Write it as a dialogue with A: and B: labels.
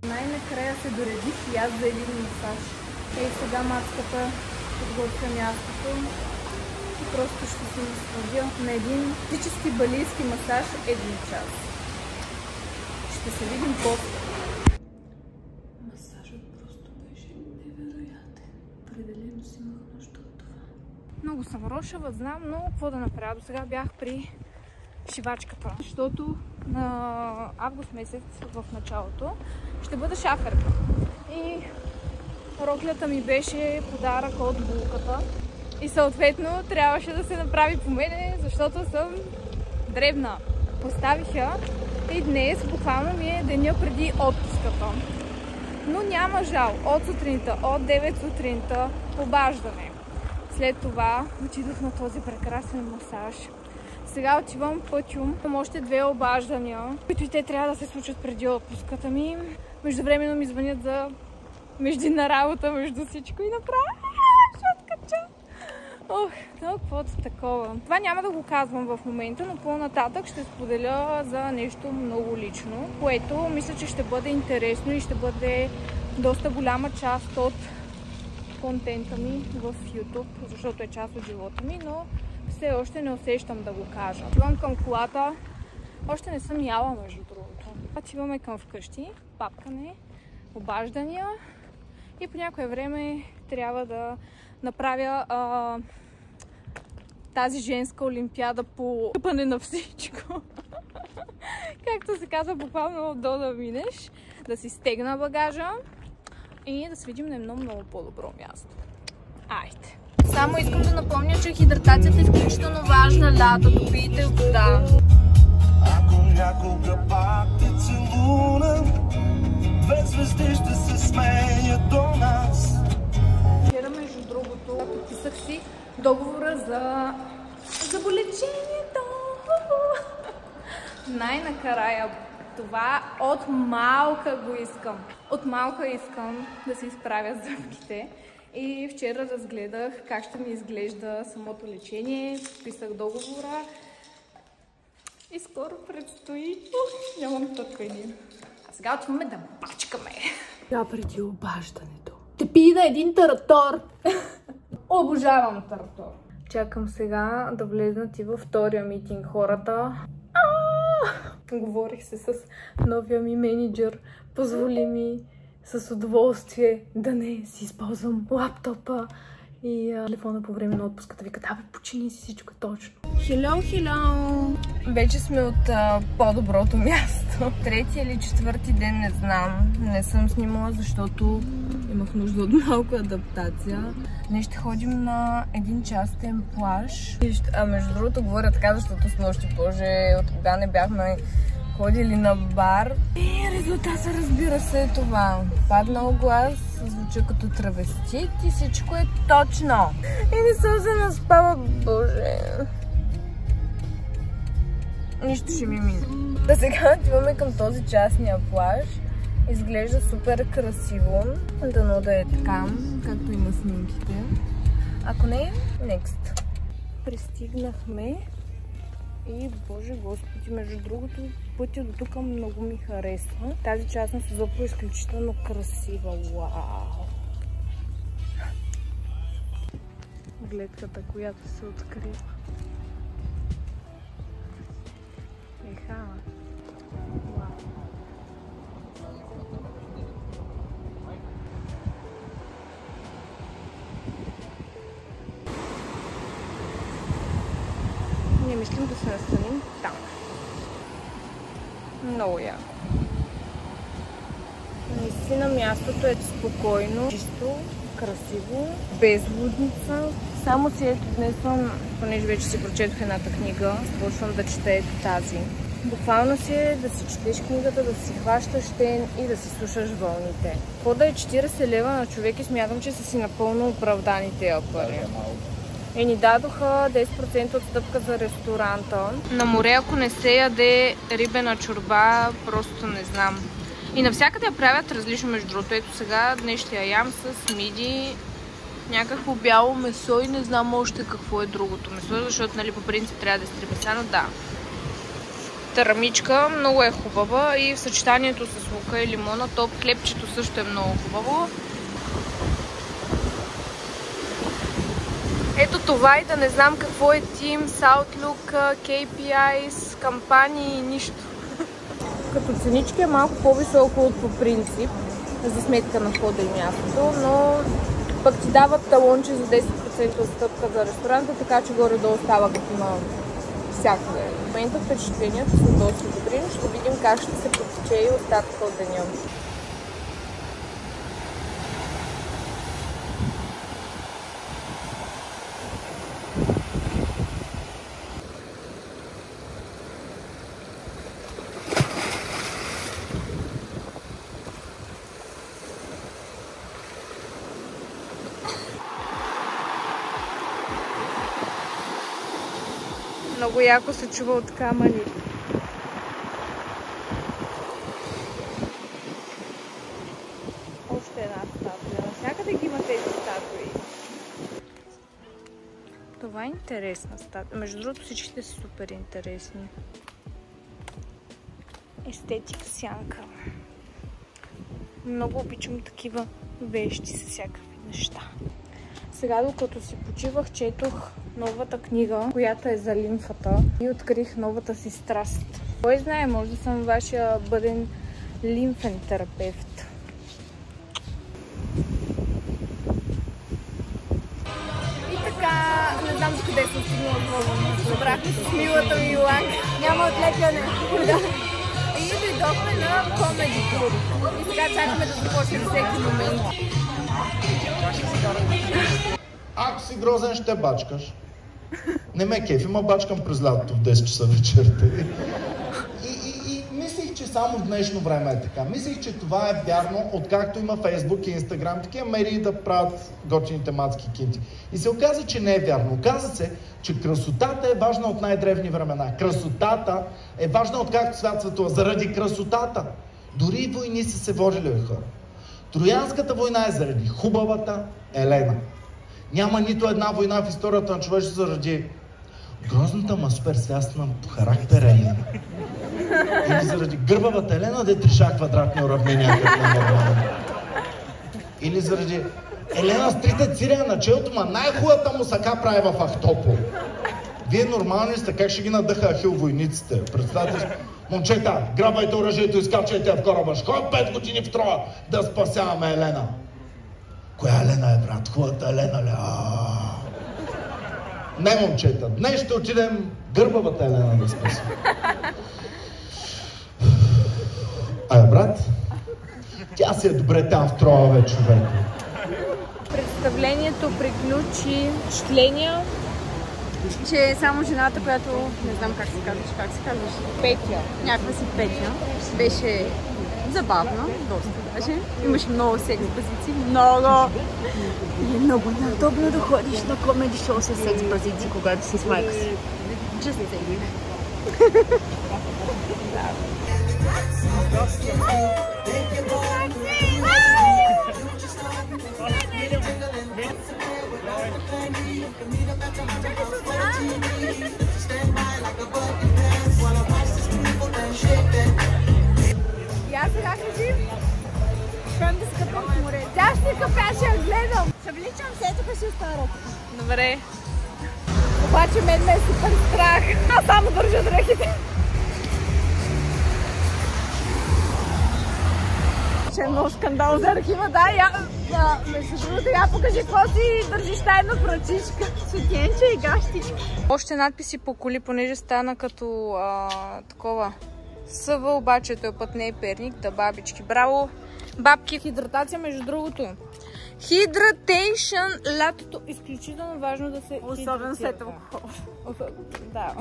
A: Най-накрая се доредих и аз за един масаж. Ей, сега мацката подготвя мястото и просто ще се насладя на един физически балийски масаж 1 час. Ще се видим после. Масажът просто беше невероятен. Определено си имах нужда от това. Много съм рошава, знам, но какво да направя? До сега бях при шивачката, защото на август месец в началото ще бъда шаферка. И роклята ми беше подарък от булката. И съответно трябваше да се направи по мене, защото съм дребна. Поставих я и днес буквално ми е деня преди отпуската. Но няма жал. От сутринта, от 9 сутринта обаждане. След това отидох на този прекрасен масаж. Сега отивам пътюм. Имам още 2 обаждания, които и те трябва да се случат преди отпуската ми. Междувременно ми звънят за междинна работа между всичко и направя. Ще откача. Ох, каквото такова. Това няма да го казвам в момента, но по-нататък ще споделя за нещо много лично, което мисля, че ще бъде интересно и ще бъде доста голяма част от контента ми в YouTube, защото е част от живота ми, но все още не усещам да го кажа. Отивам към колата. Още не съм яла, между другото. Отиваме към вкъщи, папкане, обаждания и по някое време трябва да направя тази женска олимпиада по къпане на всичко. Както се казва, буквално до да минеш, да си стегна багажа и да се видим на едно много по-добро място. Айде! Само искам да напомня, че хидратацията е изключително важна лятото. Пийте вода.
B: Ако някога пак те целуна, 2 звезди ще се смеят до нас.
A: Вчера, между другото, подписах си договора за заболечението. Най-накрая това от малка го искам. От малка искам да се изправя зъбките. И вчера разгледах как ще ми изглежда самото лечение, подписах договора и скоро предстои. Нямам търпение. А сега отиваме да бачкаме. Сега преди обаждането. Те пи на един таратор. Обожавам таратор. Чакам сега да влезнат и във втория митинг хората. Говорих се с новия ми менеджер. Позволи ми с удоволствие да не си използвам лаптопа и телефона по време на отпуската. Вика, да бе, почини си, всичко точно. Hello! Вече сме от по-доброто място. 3-ти или 4-ти ден, не знам. Не съм снимала, защото имах нужда от малко адаптация. Днес ще ходим на един частен плаж. Между другото говоря така, защото с нощи, боже, от кога не бяхме ходили на бар. И резултата, разбира се, е това. Паднал глас, звуча като травестит и всичко е точно. И не съм се наспала, боже. Нищо ще ми мине. Да, сега отиваме към този частния плаж. Изглежда супер красиво. Дано да е така, както и на снимките. Ако не, next. Пристигнахме. И, боже господи, между другото, пътя до тук много ми харесва. Тази част на Созопол е изключително красива. Вау! Гледката, която се открива. Еха! Вау! Ние мислим да се настаним там. Много яко. Наистина мястото е спокойно, чисто, красиво, без лудница. Само си ето днесвам, понеже вече си прочетох едната книга, започвам да чета ето тази. Буквално си е да си четеш книгата, да си хващаш тен и да си слушаш вълните. Какво да е 40 лева на човек и смятам, че са си напълно оправдани тези пари. И ни дадоха 10% отстъпка за ресторанта. На море, ако не се яде рибена чорба, просто не знам. И навсякъде я правят различно, между другото. Ето сега днес ще я ям с миди, някакво бяло месо и не знам още какво е другото месо, защото, нали, по принцип трябва да е стрепесано, да. тарамичка, много е хубава и в съчетанието с лука и лимона, то хлебчето също е много хубаво. Ето това и да не знам какво е Teams, Outlook, KPIs, кампании, нищо. Като ценички е малко по-високо от по принцип, за сметка на входа и мястото, но пък ти дават талонче за 10% отстъпка за ресторанта, така че горе-долу става като на всякъде. В момента впечатленията са доста добри, но ще видим как ще се потече и остатъка от деня. Много яко се чува от камъни. Още една статуя. Навсякъде ги има тези статуи. Това е интересна статуя. Между другото всичките са супер интересни. Естетик сянка. Много обичам такива вещи с всякакви неща. Сега, докато си почивах, четох новата книга, която е за лимфата и открих новата си страст. Кой знае, може да съм вашия бъден лимфен терапевт. И така, не знам къде съм стигнала отново. Събрахме с милата ми Иланка. Няма отлепяне. И дойдохме на Comedy Club. И сега чакаме да започнем всеки момент.
C: Ако си грозен, ще бачкаш. Не ме кефи, ма бачкам през лятото в 10 часа вечерта. И мислих, че само в днешно време е така. Мислих, че това е вярно, откакто има Фейсбук и Инстаграм, такива мерии да правят готините мацки кинти. И се оказа, че не е вярно. Оказа се, че красотата е важна от най-древни времена. Красотата е важна откакто свят светува. Заради красотата. Дори и войни са се водили хора. Троянската война е заради хубавата Елена. Няма нито една война в историята на човечеството заради грозната, ма супер свясна по характер Елена. Или заради гърбавата Елена, де треша квадратни уравнения като на нормално. Или заради Елена с трите цирия на челото, ма най-хубавата му сака прави в Ахтопол. Вие нормални сте, как ще ги надъха Ахил войниците? Представете, момчета, грабайте оръжието и скачайте в кораба. Ще ходят 5 години в Троя да спасяваме Елена. Коя Елена е, брат? Хубавата Елена ли? Не, момчета, днес ще отидем гърбавата Елена да спасим. Брат, тя си е добре там в Троя вече, човек.
A: Представлението приключи. Впечатления, че е само жената, която не знам как се казваш, Петя. Някаква си Петя. Беше забавно, доста даже. Имаше много секс позиции, много. И е много неудобно да ходиш на комеди шоу с секс позиции, когато си с майка си. Just saying. Я сега кажи, щом да скъпам в море. Тя ще къпя, ще я гледам. Ще вличам се, тук ще остара. Добре. Обаче мен ме е супер страх. Аз само държа дрехите. Че е много скандал за архива, да. Между другото, я покажи какво си държиш тайно в ръчичка. Сутенче и гащичка. Още надписи по коли, понеже стана като такова съва, обаче този път не е Перник, да бабички. Браво, бабки! Хидратация, между другото. Hydration, лятото изключително важно да се
D: особено след алкохол.
A: Да.